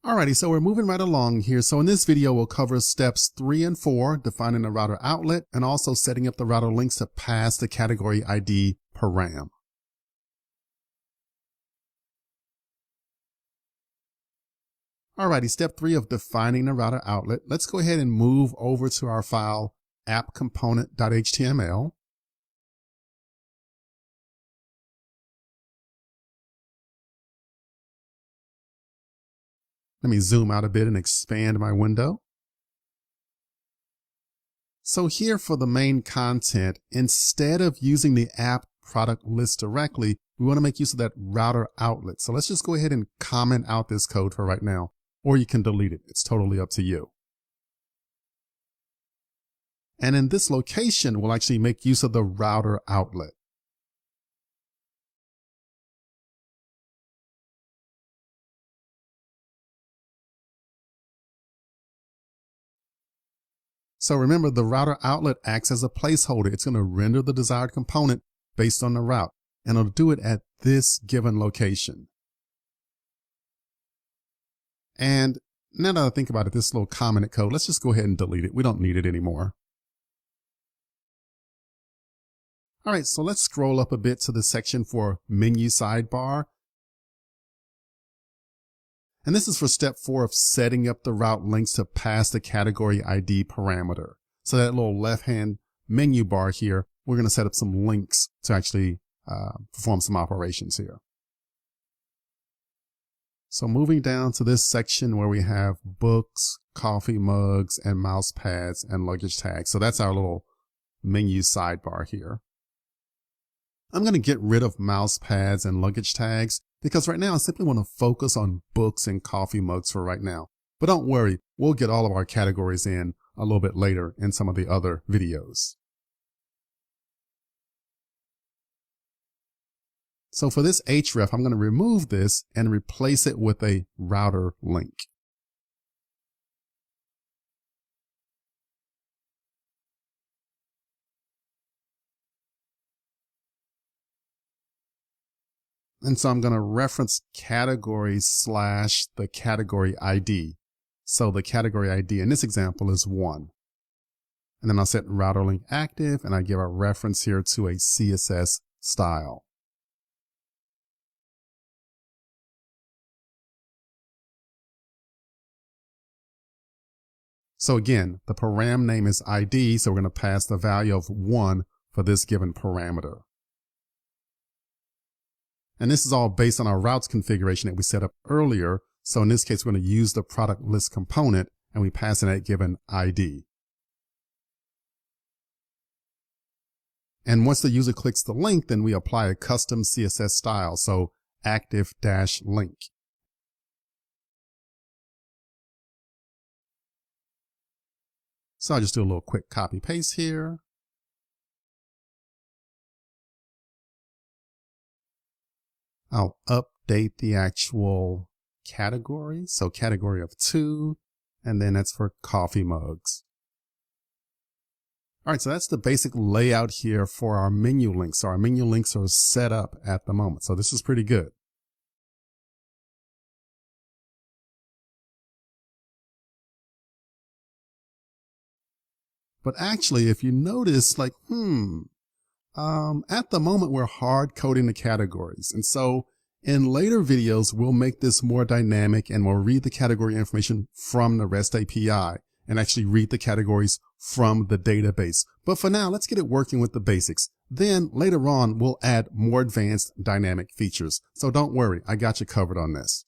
Alrighty, so we're moving right along here. So in this video, we'll cover steps 3 and 4, defining the router outlet and also setting up the router links to pass the category ID param. Alrighty, step 3 of defining the router outlet. Let's go ahead and move over to our file appcomponent.html. Let me zoom out a bit and expand my window. So here for the main content, instead of using the app product list directly, we want to make use of that router outlet. So let's just go ahead and comment out this code for right now, or you can delete it. It's totally up to you. And in this location, we'll actually make use of the router outlet. So remember, the router outlet acts as a placeholder. It's going to render the desired component based on the route, and it'll do it at this given location. And now that I think about it, this little commented code, let's just go ahead and delete it. We don't need it anymore. All right, so let's scroll up a bit to the section for menu sidebar. And this is for step 4 of setting up the route links to pass the category ID parameter. So that little left-hand menu bar here, we're going to set up some links to actually perform some operations here. So moving down to this section where we have books, coffee mugs, and mouse pads and luggage tags. So that's our little menu sidebar here. I'm going to get rid of mouse pads and luggage tags because right now I simply want to focus on books and coffee mugs for right now. But don't worry, we'll get all of our categories in a little bit later in some of the other videos. So for this href, I'm going to remove this and replace it with a router link. And so I'm going to reference category / the category ID. So the category ID in this example is 1. And then I'll set router link active and I give a reference here to a CSS style. So again, the param name is ID, so we're going to pass the value of 1 for this given parameter. And this is all based on our routes configuration that we set up earlier. So in this case, we're going to use the product list component and we pass in that given ID. And once the user clicks the link, then we apply a custom CSS style. So active-link. So I'll just do a little quick copy paste here. I'll update the actual category. So category of 2, and then that's for coffee mugs. All right, so that's the basic layout here for our menu links. So our menu links are set up at the moment. So this is pretty good. But actually, if you notice, like, at the moment, we're hard coding the categories. And so in later videos, we'll make this more dynamic and we'll read the category information from the REST API and actually read the categories from the database. But for now, let's get it working with the basics. Then later on, we'll add more advanced dynamic features. So don't worry, I got you covered on this.